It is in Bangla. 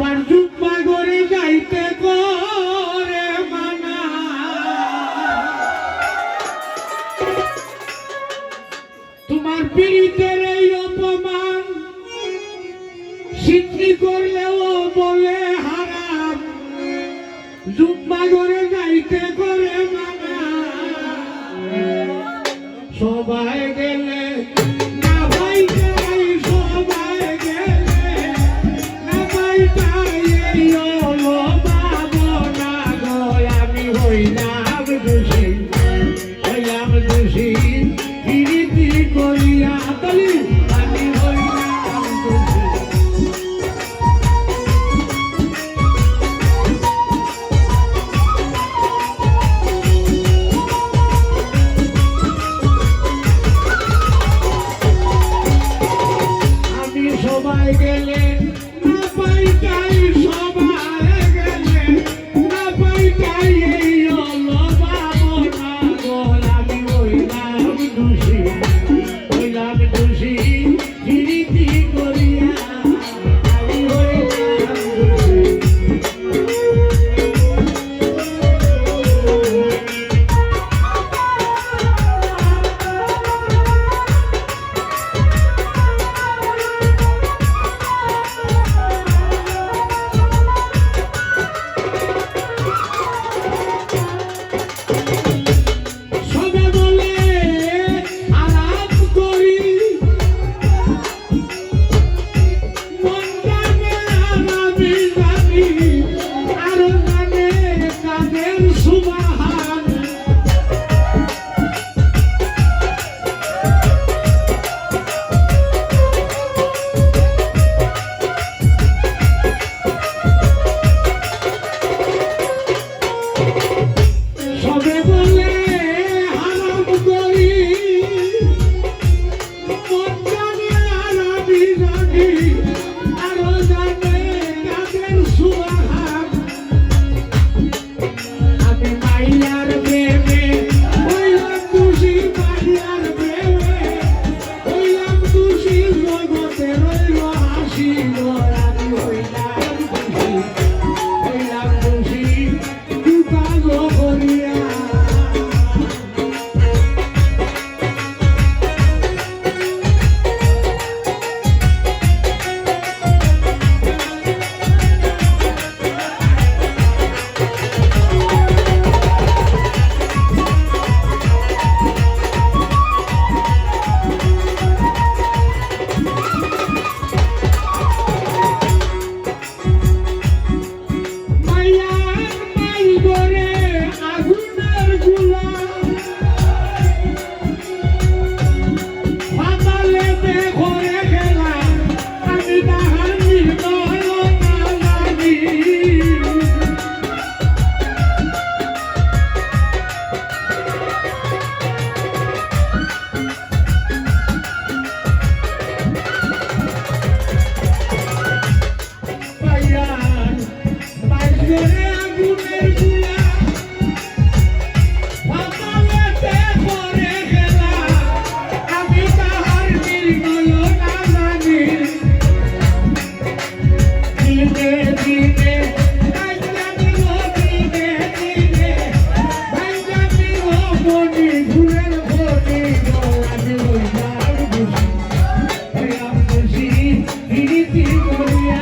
আবার জুম্মা করে যাইতে করে মানা তোমার পীড়িতের এই অপমান সিদ্ধি করলেও বলে হারাম জুম্মা করে যাইতে করে মানা সবাই গেলে না ভাই যাই সবাই গেলে না ভাই যাই এই হলো ভাবনা গো আমি হইলাম দোষী প্রীতি করিয়া বলি আমি হইলাম দোষী সবাই গেলে না পাইটাই সবাই গেলে না পাইটাই এই হলো ভাবনা গো আমি হইলাম দোষী প্রীতি করিয়া আমি হইলাম দোষী প্রীতি করিয়া